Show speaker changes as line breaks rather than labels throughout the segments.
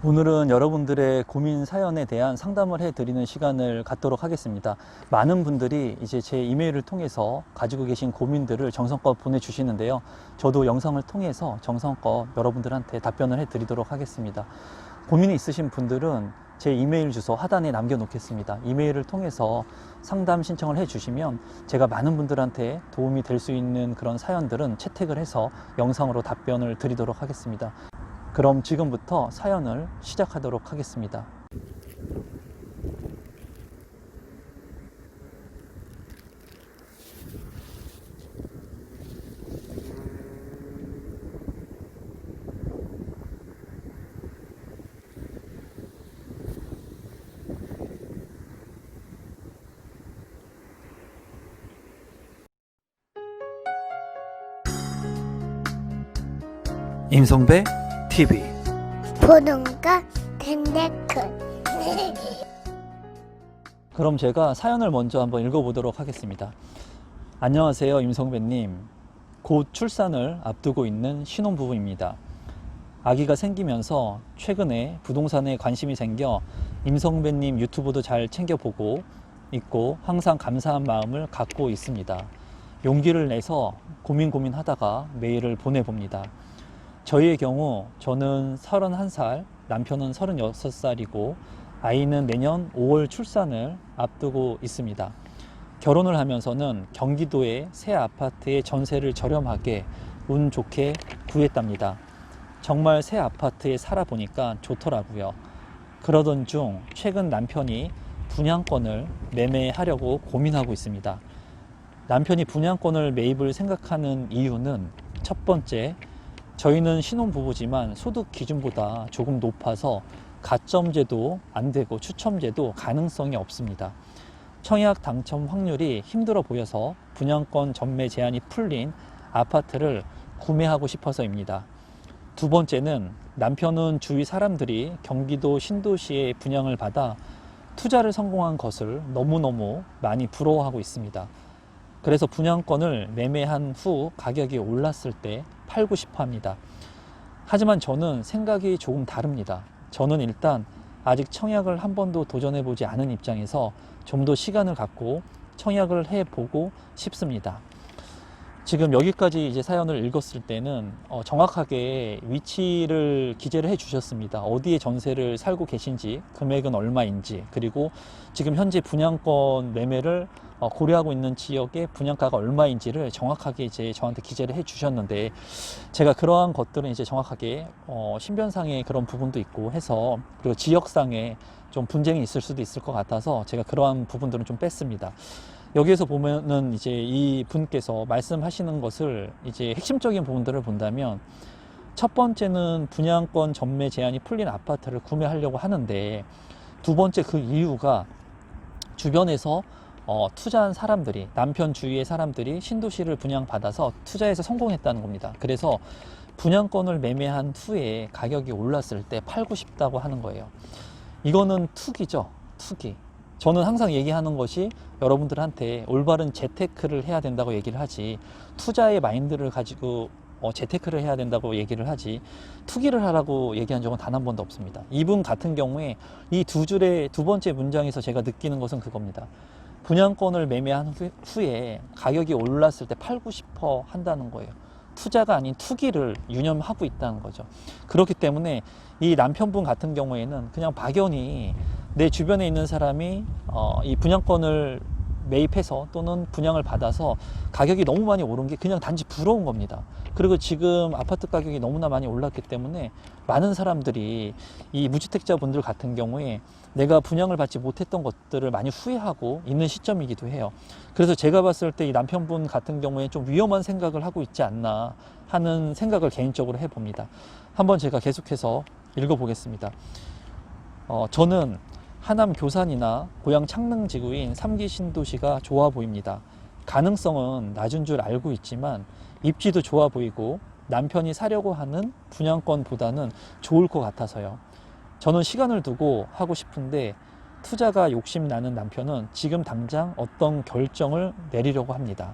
오늘은 여러분들의 고민 사연에 대한 상담을 해드리는 시간을 갖도록 하겠습니다. 많은 분들이 이제 제 이메일을 통해서 가지고 계신 고민들을 정성껏 보내주시는데요. 저도 영상을 통해서 정성껏 여러분들한테 답변을 해드리도록 하겠습니다. 고민이 있으신 분들은 제 이메일 주소 하단에 남겨놓겠습니다. 이메일을 통해서 상담 신청을 해주시면 제가 많은 분들한테 도움이 될 수 있는 그런 사연들은 채택을 해서 영상으로 답변을 드리도록 하겠습니다. 그럼 지금부터 사연을 시작하도록 하겠습니다. 임성배 TV
보동과 덴데크.
그럼 제가 사연을 먼저 한번 읽어보도록 하겠습니다. 안녕하세요, 임성배님. 곧 출산을 앞두고 있는 신혼부부입니다. 아기가 생기면서 최근에 부동산에 관심이 생겨 임성배님 유튜브도 잘 챙겨보고 있고 항상 감사한 마음을 갖고 있습니다. 용기를 내서 고민하다가 메일을 보내봅니다. 저희의 경우 저는 31살, 남편은 36살이고 아이는 내년 5월 출산을 앞두고 있습니다. 결혼을 하면서는 경기도의 새 아파트의 전세를 저렴하게 운 좋게 구했답니다. 정말 새 아파트에 살아보니까 좋더라고요. 그러던 중 최근 남편이 분양권을 매매하려고 고민하고 있습니다. 남편이 분양권을 매입을 생각하는 이유는 첫 번째, 저희는 신혼부부지만 소득 기준보다 조금 높아서 가점제도 안 되고 추첨제도 가능성이 없습니다. 청약 당첨 확률이 힘들어 보여서 분양권 전매 제한이 풀린 아파트를 구매하고 싶어서입니다. 두 번째는 남편은 주위 사람들이 경기도 신도시에 분양을 받아 투자를 성공한 것을 너무너무 많이 부러워하고 있습니다. 그래서 분양권을 매매한 후 가격이 올랐을 때 팔고 싶어 합니다. 하지만 저는 생각이 조금 다릅니다. 저는 일단 아직 청약을 한 번도 도전해 보지 않은 입장에서 좀 더 시간을 갖고 청약을 해보고 싶습니다. 지금 여기까지 이제 사연을 읽었을 때는 정확하게 위치를 기재를 해 주셨습니다. 어디에 전세를 살고 계신지, 금액은 얼마인지, 그리고 지금 현재 분양권 매매를 고려하고 있는 지역의 분양가가 얼마인지를 정확하게 이제 저한테 기재를 해 주셨는데, 제가 그러한 것들은 이제 정확하게 신변상의 그런 부분도 있고 해서, 그리고 지역상에 좀 분쟁이 있을 수도 있을 것 같아서 제가 그러한 부분들은 좀 뺐습니다. 여기에서 보면은 이제 이 분께서 말씀하시는 것을 이제 핵심적인 부분들을 본다면, 첫 번째는 분양권 전매 제한이 풀린 아파트를 구매하려고 하는데, 두 번째 그 이유가 주변에서 투자한 사람들이, 남편 주위의 사람들이 신도시를 분양받아서 투자해서 성공했다는 겁니다. 그래서 분양권을 매매한 후에 가격이 올랐을 때 팔고 싶다고 하는 거예요. 이거는 투기죠, 투기. 저는 항상 얘기하는 것이 여러분들한테 올바른 재테크를 해야 된다고 얘기를 하지, 투자의 마인드를 가지고 재테크를 해야 된다고 얘기를 하지, 투기를 하라고 얘기한 적은 단 한 번도 없습니다. 이분 같은 경우에 이 두 줄의 두 번째 문장에서 제가 느끼는 것은 그겁니다. 분양권을 매매한 후에 가격이 올랐을 때 팔고 싶어 한다는 거예요. 투자가 아닌 투기를 유념하고 있다는 거죠. 그렇기 때문에 이 남편분 같은 경우에는 그냥 막연히 내 주변에 있는 사람이 이 분양권을 매입해서 또는 분양을 받아서 가격이 너무 많이 오른 게 그냥 단지 부러운 겁니다. 그리고 지금 아파트 가격이 너무나 많이 올랐기 때문에 많은 사람들이 이 무주택자분들 같은 경우에 내가 분양을 받지 못했던 것들을 많이 후회하고 있는 시점이기도 해요. 그래서 제가 봤을 때 이 남편분 같은 경우에 좀 위험한 생각을 하고 있지 않나 하는 생각을 개인적으로 해봅니다. 한번 제가 계속해서 읽어보겠습니다. 저는 하남 교산이나 고향 창릉지구인 3기 신도시가 좋아 보입니다. 가능성은 낮은 줄 알고 있지만 입지도 좋아 보이고 남편이 사려고 하는 분양권보다는 좋을 것 같아서요. 저는 시간을 두고 하고 싶은데 투자가 욕심나는 남편은 지금 당장 어떤 결정을 내리려고 합니다.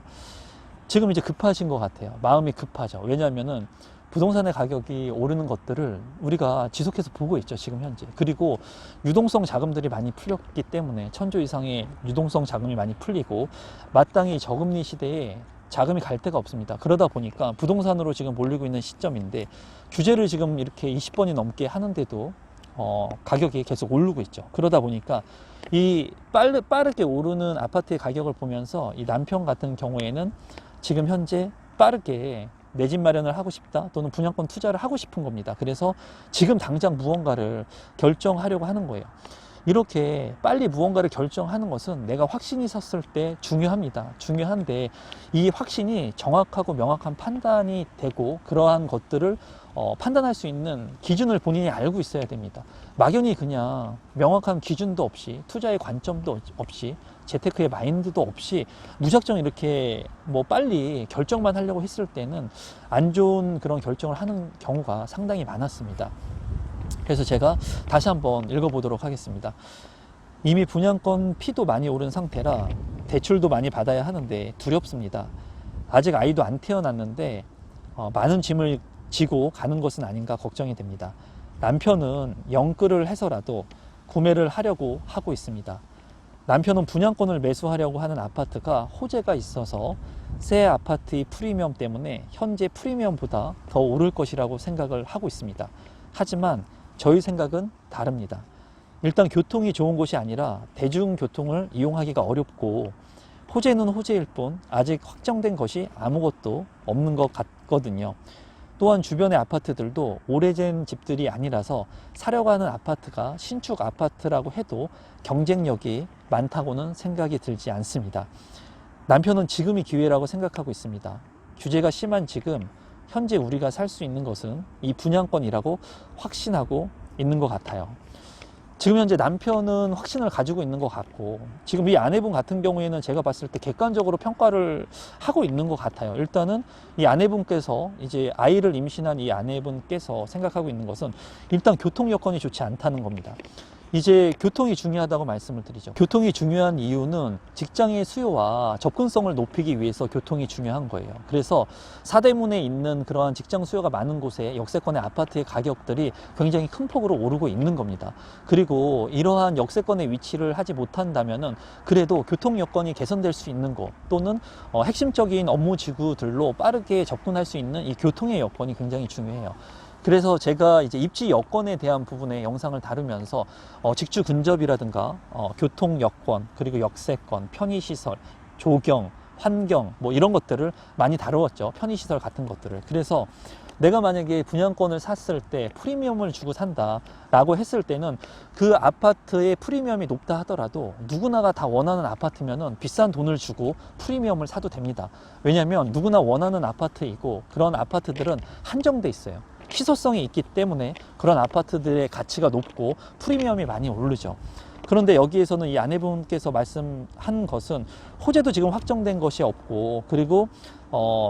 지금 이제 급하신 것 같아요. 마음이 급하죠. 왜냐하면은 부동산의 가격이 오르는 것들을 우리가 지속해서 보고 있죠, 지금 현재. 그리고 유동성 자금들이 많이 풀렸기 때문에 천조 이상의 유동성 자금이 많이 풀리고 마땅히 저금리 시대에 자금이 갈 데가 없습니다. 그러다 보니까 부동산으로 지금 몰리고 있는 시점인데 규제를 지금 이렇게 20번이 넘게 하는데도 가격이 계속 오르고 있죠. 그러다 보니까 이 빠르게 오르는 아파트의 가격을 보면서 이 남편 같은 경우에는 지금 현재 빠르게 내 집 마련을 하고 싶다 또는 분양권 투자를 하고 싶은 겁니다. 그래서 지금 당장 무언가를 결정하려고 하는 거예요. 이렇게 빨리 무언가를 결정하는 것은 내가 확신이 섰을 때 중요합니다. 중요한데 이 확신이 정확하고 명확한 판단이 되고 그러한 것들을 판단할 수 있는 기준을 본인이 알고 있어야 됩니다. 막연히 그냥 명확한 기준도 없이 투자의 관점도 없이 재테크의 마인드도 없이 무작정 이렇게 뭐 빨리 결정만 하려고 했을 때는 안 좋은 그런 결정을 하는 경우가 상당히 많았습니다. 그래서 제가 다시 한번 읽어보도록 하겠습니다. 이미 분양권 피도 많이 오른 상태라 대출도 많이 받아야 하는데 두렵습니다. 아직 아이도 안 태어났는데 많은 짐을 지고 가는 것은 아닌가 걱정이 됩니다. 남편은 영끌을 해서라도 구매를 하려고 하고 있습니다. 남편은 분양권을 매수하려고 하는 아파트가 호재가 있어서 새 아파트의 프리미엄 때문에 현재 프리미엄보다 더 오를 것이라고 생각을 하고 있습니다. 하지만 저희 생각은 다릅니다. 일단 교통이 좋은 곳이 아니라 대중교통을 이용하기가 어렵고 호재는 호재일 뿐 아직 확정된 것이 아무것도 없는 것 같거든요. 또한 주변의 아파트들도 오래된 집들이 아니라서 사려고 하는 아파트가 신축 아파트라고 해도 경쟁력이 많다고는 생각이 들지 않습니다. 남편은 지금이 기회라고 생각하고 있습니다. 규제가 심한 지금 현재 우리가 살 수 있는 것은 이 분양권이라고 확신하고 있는 것 같아요. 지금 현재 남편은 확신을 가지고 있는 것 같고 지금 이 아내분 같은 경우에는 제가 봤을 때 객관적으로 평가를 하고 있는 것 같아요. 일단은 이 아내분께서 이제 아이를 임신한 이 아내분께서 생각하고 있는 것은 일단 교통 여건이 좋지 않다는 겁니다. 이제 교통이 중요하다고 말씀을 드리죠. 교통이 중요한 이유는 직장의 수요와 접근성을 높이기 위해서 교통이 중요한 거예요. 그래서 사대문에 있는 그러한 직장 수요가 많은 곳에 역세권의 아파트의 가격들이 굉장히 큰 폭으로 오르고 있는 겁니다. 그리고 이러한 역세권의 위치를 하지 못한다면은 그래도 교통 여건이 개선될 수 있는 곳 또는 핵심적인 업무 지구들로 빠르게 접근할 수 있는 이 교통의 여건이 굉장히 중요해요. 그래서 제가 이제 입지 여건에 대한 부분에 영상을 다루면서 직주 근접이라든가 교통 여건 그리고 역세권, 편의시설, 조경, 환경 뭐 이런 것들을 많이 다루었죠. 편의시설 같은 것들을. 그래서 내가 만약에 분양권을 샀을 때 프리미엄을 주고 산다라고 했을 때는 그 아파트의 프리미엄이 높다 하더라도 누구나가 다 원하는 아파트면은 비싼 돈을 주고 프리미엄을 사도 됩니다. 왜냐하면 누구나 원하는 아파트이고 그런 아파트들은 한정돼 있어요. 희소성이 있기 때문에 그런 아파트들의 가치가 높고 프리미엄이 많이 오르죠. 그런데 여기에서는 이 아내분께서 말씀한 것은 호재도 지금 확정된 것이 없고 그리고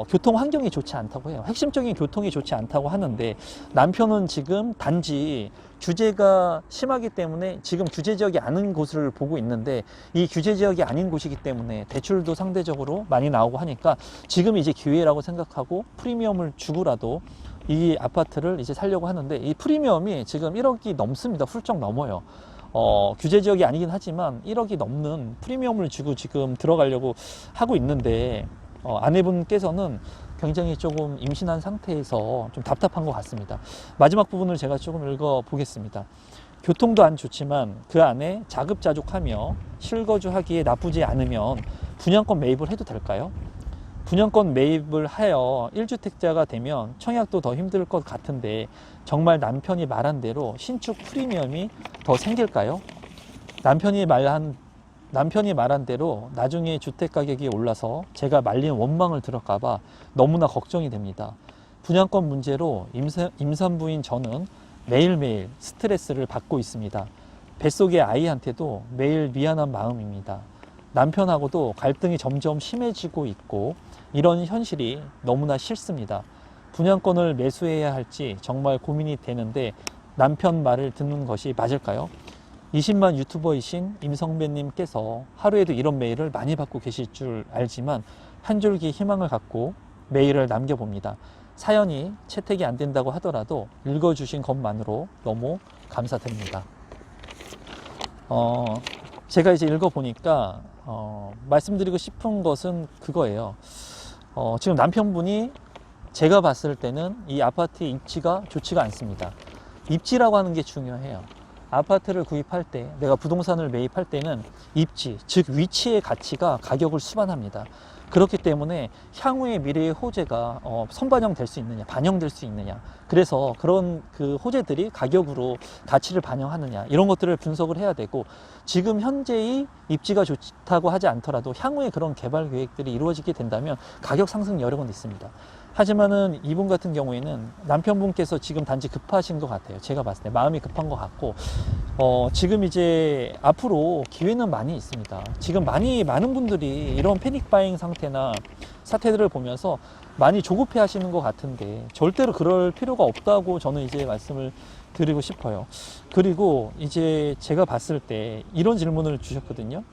교통 환경이 좋지 않다고 해요. 핵심적인 교통이 좋지 않다고 하는데 남편은 지금 단지 규제가 심하기 때문에 지금 규제 지역이 아닌 곳을 보고 있는데 이 규제 지역이 아닌 곳이기 때문에 대출도 상대적으로 많이 나오고 하니까 지금 이제 기회라고 생각하고 프리미엄을 주고라도 이 아파트를 이제 살려고 하는데 이 프리미엄이 지금 1억이 넘습니다. 훌쩍 넘어요. 규제 지역이 아니긴 하지만 1억이 넘는 프리미엄을 주고 지금 들어가려고 하고 있는데 아내분께서는 굉장히 조금 임신한 상태에서 좀 답답한 것 같습니다. 마지막 부분을 제가 조금 읽어 보겠습니다. 교통도 안 좋지만 그 안에 자급자족하며 실거주하기에 나쁘지 않으면 분양권 매입을 해도 될까요? 분양권 매입을 하여 1주택자가 되면 청약도 더 힘들 것 같은데 정말 남편이 말한 대로 신축 프리미엄이 더 생길까요? 남편이 말한 대로 나중에 주택 가격이 올라서 제가 말린 원망을 들을까봐 너무나 걱정이 됩니다. 분양권 문제로 임산부인 저는 매일매일 스트레스를 받고 있습니다. 뱃속의 아이한테도 매일 미안한 마음입니다. 남편하고도 갈등이 점점 심해지고 있고 이런 현실이 너무나 싫습니다. 분양권을 매수해야 할지 정말 고민이 되는데 남편 말을 듣는 것이 맞을까요? 20만 유튜버이신 임성배님께서 하루에도 이런 메일을 많이 받고 계실 줄 알지만 한 줄기 희망을 갖고 메일을 남겨봅니다. 사연이 채택이 안 된다고 하더라도 읽어주신 것만으로 너무 감사드립니다. 제가 이제 읽어보니까 말씀드리고 싶은 것은 그거예요. 지금 남편분이 제가 봤을 때는 이 아파트의 입지가 좋지가 않습니다. 입지라고 하는 게 중요해요. 아파트를 구입할 때, 내가 부동산을 매입할 때는 입지, 즉 위치의 가치가 가격을 수반합니다. 그렇기 때문에 향후의 미래의 호재가 선반영될 수 있느냐, 반영될 수 있느냐, 그래서 그런 그 호재들이 가격으로 가치를 반영하느냐, 이런 것들을 분석을 해야 되고, 지금 현재의 입지가 좋다고 하지 않더라도 향후에 그런 개발 계획들이 이루어지게 된다면 가격 상승 여력은 있습니다. 하지만은 이분 같은 경우에는 남편분께서 지금 단지 급하신 것 같아요. 제가 봤을 때 마음이 급한 것 같고, 지금 이제 앞으로 기회는 많이 있습니다. 지금 많은 분들이 이런 패닉 바잉 상태나 사태들을 보면서 많이 조급해 하시는 것 같은데, 절대로 그럴 필요가 없다고 저는 이제 말씀을 드리고 싶어요. 그리고 이제 제가 봤을 때 이런 질문을 주셨거든요.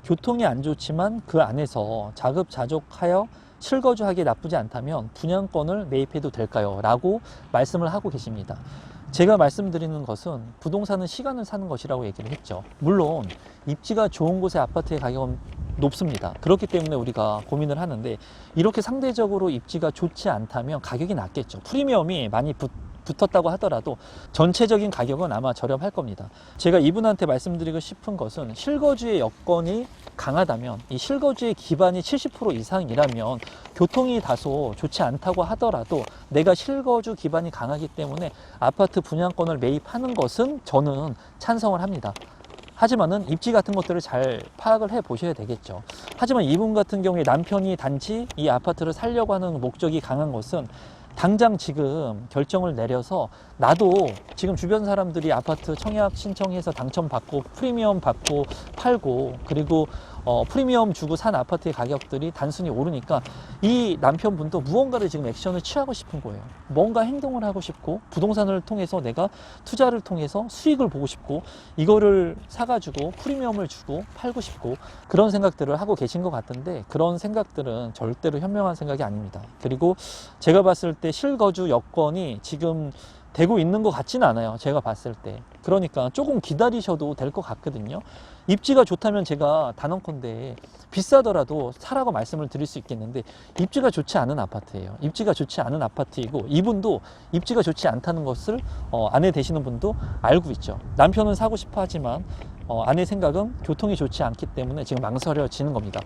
교통이 안 좋지만 그 안에서 자급자족하여 실거주하기 나쁘지 않다면 분양권을 매입해도 될까요? 라고 말씀을 하고 계십니다. 제가 말씀드리는 것은 부동산은 시간을 사는 것이라고 얘기를 했죠. 물론 입지가 좋은 곳의 아파트의 가격은 높습니다. 그렇기 때문에 우리가 고민을 하는데, 이렇게 상대적으로 입지가 좋지 않다면 가격이 낮겠죠. 프리미엄이 많이 붙었다고 하더라도 전체적인 가격은 아마 저렴할 겁니다. 제가 이분한테 말씀드리고 싶은 것은, 실거주의 여건이 강하다면, 이 실거주의 기반이 70% 이상이라면 교통이 다소 좋지 않다고 하더라도 내가 실거주 기반이 강하기 때문에 아파트 분양권을 매입하는 것은 저는 찬성을 합니다. 하지만은 입지 같은 것들을 잘 파악을 해 보셔야 되겠죠. 하지만 이분 같은 경우에 남편이 단지 이 아파트를 살려고 하는 목적이 강한 것은, 당장 지금 결정을 내려서 나도 지금 주변 사람들이 아파트 청약 신청해서 당첨받고 프리미엄 받고 팔고, 그리고 프리미엄 주고 산 아파트의 가격들이 단순히 오르니까 이 남편분도 무언가를 지금 액션을 취하고 싶은 거예요. 뭔가 행동을 하고 싶고, 부동산을 통해서 내가 투자를 통해서 수익을 보고 싶고, 이거를 사가지고 프리미엄을 주고 팔고 싶고, 그런 생각들을 하고 계신 것 같은데, 그런 생각들은 절대로 현명한 생각이 아닙니다. 그리고 제가 봤을 때 실거주 여건이 지금 되고 있는 것 같지는 않아요. 제가 봤을 때. 그러니까 조금 기다리셔도 될 것 같거든요. 입지가 좋다면 제가 단언컨대 비싸더라도 사라고 말씀을 드릴 수 있겠는데, 입지가 좋지 않은 아파트예요. 입지가 좋지 않은 아파트이고, 이분도 입지가 좋지 않다는 것을 아내 되시는 분도 알고 있죠. 남편은 사고 싶어 하지만 아내 생각은 교통이 좋지 않기 때문에 지금 망설여지는 겁니다.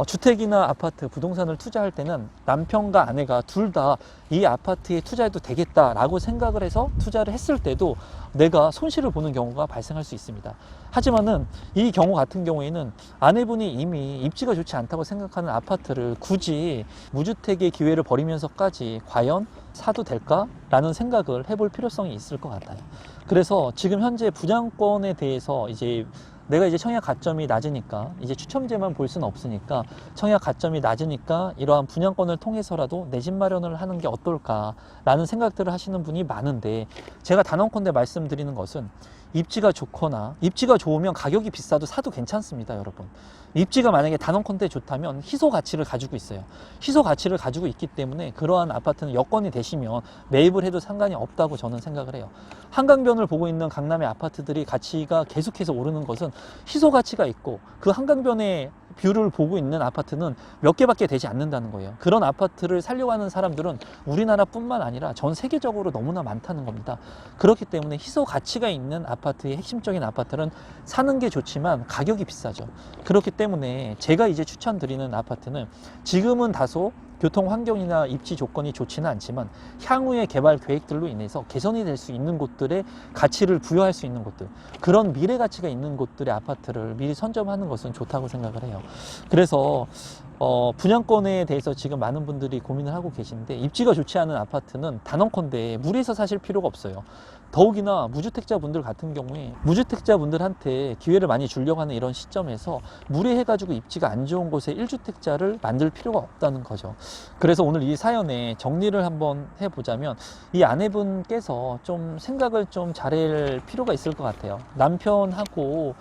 주택이나 아파트, 부동산을 투자할 때는 남편과 아내가 둘 다 이 아파트에 투자해도 되겠다라고 생각을 해서 투자를 했을 때도 내가 손실을 보는 경우가 발생할 수 있습니다. 하지만은 이 경우 같은 경우에는 아내분이 이미 입지가 좋지 않다고 생각하는 아파트를 굳이 무주택의 기회를 버리면서까지 과연 사도 될까라는 생각을 해볼 필요성이 있을 것 같아요. 그래서 지금 현재 분양권에 대해서 내가 이제 청약 가점이 낮으니까 이제 추첨제만 볼 수는 없으니까, 청약 가점이 낮으니까 이러한 분양권을 통해서라도 내 집 마련을 하는 게 어떨까라는 생각들을 하시는 분이 많은데, 제가 단언컨대 말씀드리는 것은, 입지가 좋거나 입지가 좋으면 가격이 비싸도 사도 괜찮습니다, 여러분. 입지가 만약에 단언컨대 좋다면 희소 가치를 가지고 있어요. 희소 가치를 가지고 있기 때문에 그러한 아파트는 여건이 되시면 매입을 해도 상관이 없다고 저는 생각을 해요. 한강변을 보고 있는 강남의 아파트들이 가치가 계속해서 오르는 것은 희소 가치가 있고, 그 한강변의 뷰를 보고 있는 아파트는 몇 개밖에 되지 않는다는 거예요. 그런 아파트를 살려고 하는 사람들은 우리나라뿐만 아니라 전 세계적으로 너무나 많다는 겁니다. 그렇기 때문에 희소 가치가 있는 아파트의 핵심적인 아파트는 사는 게 좋지만 가격이 비싸죠. 그렇기 때문에 제가 이제 추천드리는 아파트는, 지금은 다소 교통 환경이나 입지 조건이 좋지는 않지만 향후의 개발 계획들로 인해서 개선이 될 수 있는 곳들의 가치를 부여할 수 있는 곳들, 그런 미래 가치가 있는 곳들의 아파트를 미리 선점하는 것은 좋다고 생각을 해요. 그래서 분양권에 대해서 지금 많은 분들이 고민을 하고 계신데, 입지가 좋지 않은 아파트는 단언컨대 무리해서 사실 필요가 없어요. 더욱이나 무주택자분들 같은 경우에 무주택자분들한테 기회를 많이 주려고 하는 이런 시점에서 무리해가지고 입지가 안 좋은 곳에 1주택자를 만들 필요가 없다는 거죠. 그래서 오늘 이 사연에 정리를 한번 해보자면 이 아내분께서 좀 생각을 좀 잘할 필요가 있을 것 같아요. 남편하고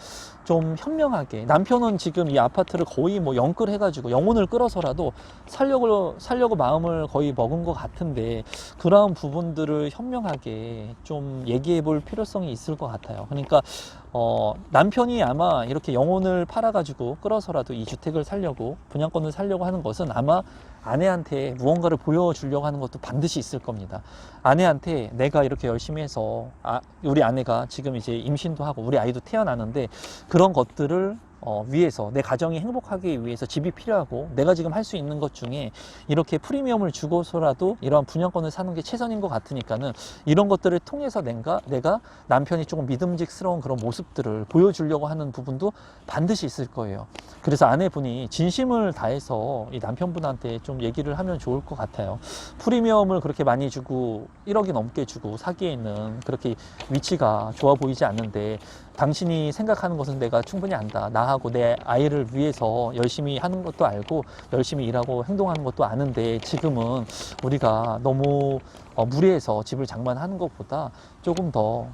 좀 현명하게, 남편은 지금 이 아파트를 거의 뭐 영끌 해가지고 영혼을 끌어서라도 살려고 마음을 거의 먹은 것 같은데, 그러한 부분들을 현명하게 좀 얘기해 볼 필요성이 있을 것 같아요. 그러니까 남편이 아마 이렇게 영혼을 팔아가지고 끌어서라도 이 주택을 살려고, 분양권을 살려고 하는 것은 아마 아내한테 무언가를 보여주려고 하는 것도 반드시 있을 겁니다. 아내한테 내가 이렇게 열심히 해서 우리 아내가 지금 이제 임신도 하고 우리 아이도 태어나는데, 그런 것들을 위해서, 내 가정이 행복하기 위해서 집이 필요하고 내가 지금 할 수 있는 것 중에 이렇게 프리미엄을 주고서라도 이러한 분양권을 사는 게 최선인 것 같으니까는, 이런 것들을 통해서 내가 남편이 조금 믿음직스러운 그런 모습들을 보여주려고 하는 부분도 반드시 있을 거예요. 그래서 아내분이 진심을 다해서 이 남편분한테 좀 얘기를 하면 좋을 것 같아요. 프리미엄을 그렇게 많이 주고 1억이 넘게 주고 사기에는 그렇게 위치가 좋아 보이지 않는데, 당신이 생각하는 것은 내가 충분히 안다. 나하고 내 아이를 위해서 열심히 하는 것도 알고 열심히 일하고 행동하는 것도 아는데, 지금은 우리가 너무 무리해서 집을 장만하는 것보다 조금 더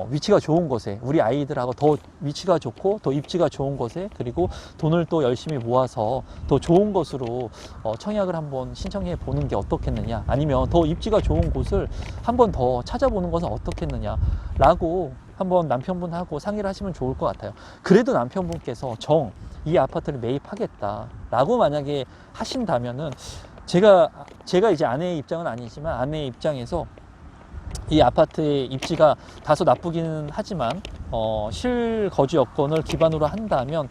위치가 좋은 곳에, 우리 아이들하고 더 위치가 좋고 더 입지가 좋은 곳에, 그리고 돈을 또 열심히 모아서 더 좋은 곳으로 청약을 한번 신청해 보는 게 어떻겠느냐, 아니면 더 입지가 좋은 곳을 한번 더 찾아보는 것은 어떻겠느냐 라고 한번 남편분하고 상의를 하시면 좋을 것 같아요. 그래도 남편분께서 이 아파트를 매입하겠다 라고 만약에 하신다면은, 제가 이제 아내의 입장은 아니지만 아내의 입장에서 이 아파트의 입지가 다소 나쁘기는 하지만 실거주 여건을 기반으로 한다면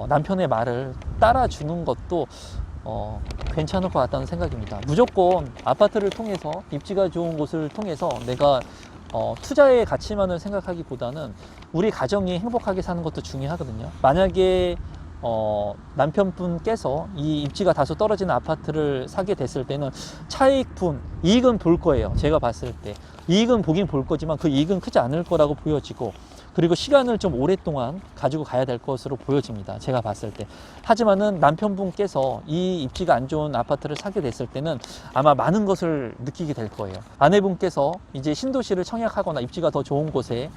남편의 말을 따라주는 것도 괜찮을 것 같다는 생각입니다. 무조건 아파트를 통해서, 입지가 좋은 곳을 통해서 내가 투자의 가치만을 생각하기보다는 우리 가정이 행복하게 사는 것도 중요하거든요. 만약에 남편분께서 이 입지가 다소 떨어지는 아파트를 사게 됐을 때는 차익분, 이익은 볼 거예요. 제가 봤을 때 이익은 보긴 볼 거지만 그 이익은 크지 않을 거라고 보여지고, 그리고 시간을 좀 오랫동안 가지고 가야 될 것으로 보여집니다. 제가 봤을 때. 하지만은 남편분께서 이 입지가 안 좋은 아파트를 사게 됐을 때는 아마 많은 것을 느끼게 될 거예요. 아내분께서 이제 신도시를 청약하거나 입지가 더 좋은 곳에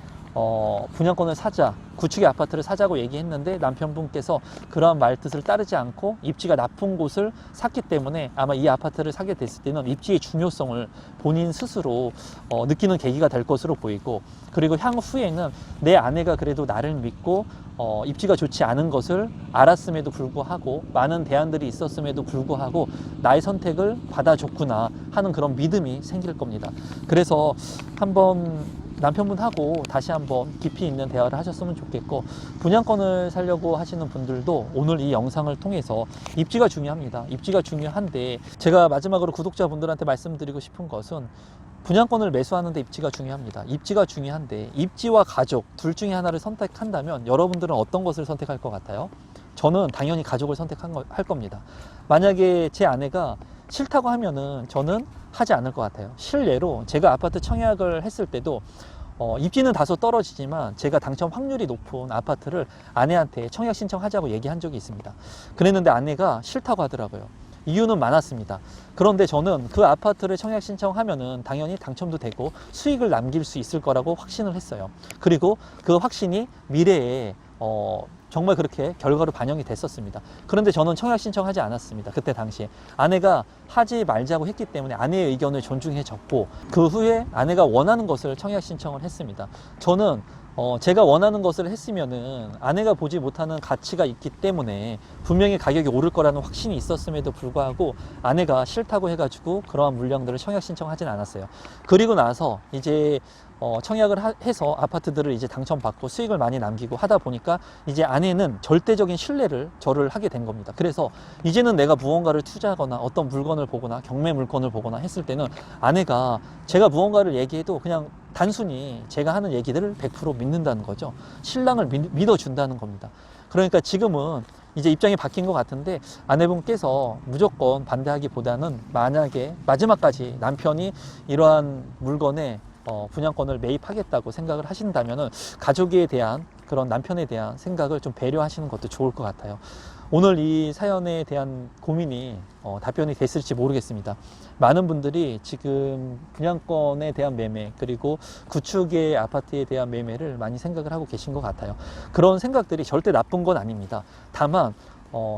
분양권을 사자, 구축의 아파트를 사자고 얘기했는데, 남편분께서 그러한 말뜻을 따르지 않고 입지가 나쁜 곳을 샀기 때문에 아마 이 아파트를 사게 됐을 때는 입지의 중요성을 본인 스스로 느끼는 계기가 될 것으로 보이고, 그리고 향후에는 내 아내가 그래도 나를 믿고 입지가 좋지 않은 것을 알았음에도 불구하고, 많은 대안들이 있었음에도 불구하고 나의 선택을 받아줬구나 하는 그런 믿음이 생길 겁니다. 그래서 한번 남편분하고 다시 한번 깊이 있는 대화를 하셨으면 좋겠고, 분양권을 사려고 하시는 분들도 오늘 이 영상을 통해서 입지가 중요합니다. 입지가 중요한데, 제가 마지막으로 구독자분들한테 말씀드리고 싶은 것은, 분양권을 매수하는데 입지가 중요합니다. 입지가 중요한데 입지와 가족 둘 중에 하나를 선택한다면 여러분들은 어떤 것을 선택할 것 같아요? 저는 당연히 가족을 선택할 겁니다. 만약에 제 아내가 싫다고 하면은 저는 하지 않을 것 같아요. 실례로 제가 아파트 청약을 했을 때도 입지는 다소 떨어지지만 제가 당첨 확률이 높은 아파트를 아내한테 청약 신청하자고 얘기한 적이 있습니다. 그랬는데 아내가 싫다고 하더라고요. 이유는 많았습니다. 그런데 저는 그 아파트를 청약 신청하면은 당연히 당첨도 되고 수익을 남길 수 있을 거라고 확신을 했어요. 그리고 그 확신이 미래에 정말 그렇게 결과로 반영이 됐었습니다. 그런데 저는 청약 신청하지 않았습니다. 그때 당시에 아내가 하지 말자고 했기 때문에 아내의 의견을 존중해줬고, 그 후에 아내가 원하는 것을 청약 신청을 했습니다. 저는 제가 원하는 것을 했으면은 아내가 보지 못하는 가치가 있기 때문에 분명히 가격이 오를 거라는 확신이 있었음에도 불구하고 아내가 싫다고 해가지고 그러한 물량들을 청약 신청하진 않았어요. 그리고 나서 이제 청약을 해서 아파트들을 이제 당첨받고 수익을 많이 남기고 하다 보니까 이제 아내는 절대적인 신뢰를 저를 하게 된 겁니다. 그래서 이제는 내가 무언가를 투자하거나 어떤 물건을 보거나 경매 물건을 보거나 했을 때는 아내가 제가 무언가를 얘기해도 그냥 단순히 제가 하는 얘기들을 100% 믿는다는 거죠. 신랑을 믿어준다는 겁니다. 그러니까 지금은 이제 입장이 바뀐 것 같은데, 아내분께서 무조건 반대하기보다는 만약에 마지막까지 남편이 이러한 물건에 분양권을 매입하겠다고 생각을 하신다면은 가족에 대한 그런 남편에 대한 생각을 좀 배려하시는 것도 좋을 것 같아요. 오늘 이 사연에 대한 고민이 답변이 됐을지 모르겠습니다. 많은 분들이 지금 분양권에 대한 매매 그리고 구축의 아파트에 대한 매매를 많이 생각을 하고 계신 것 같아요. 그런 생각들이 절대 나쁜 건 아닙니다. 다만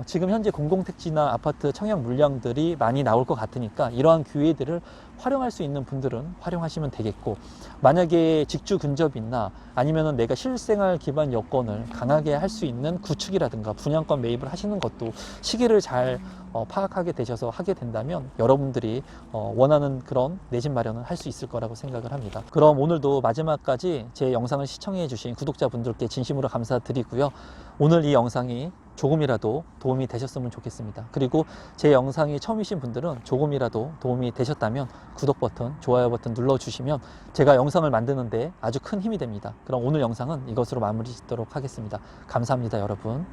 지금 현재 공공택지나 아파트 청약 물량들이 많이 나올 것 같으니까 이러한 기회들을 활용할 수 있는 분들은 활용하시면 되겠고, 만약에 직주 근접이나 아니면은 내가 실생활 기반 여건을 강하게 할 수 있는 구축이라든가 분양권 매입을 하시는 것도 시기를 잘 파악하게 되셔서 하게 된다면 여러분들이 원하는 그런 내 집 마련을 할 수 있을 거라고 생각을 합니다. 그럼 오늘도 마지막까지 제 영상을 시청해 주신 구독자분들께 진심으로 감사드리고요. 오늘 이 영상이 조금이라도 도움이 되셨으면 좋겠습니다. 그리고 제 영상이 처음이신 분들은 조금이라도 도움이 되셨다면 구독 버튼, 좋아요 버튼 눌러주시면 제가 영상을 만드는데 아주 큰 힘이 됩니다. 그럼 오늘 영상은 이것으로 마무리 짓도록 하겠습니다. 감사합니다, 여러분.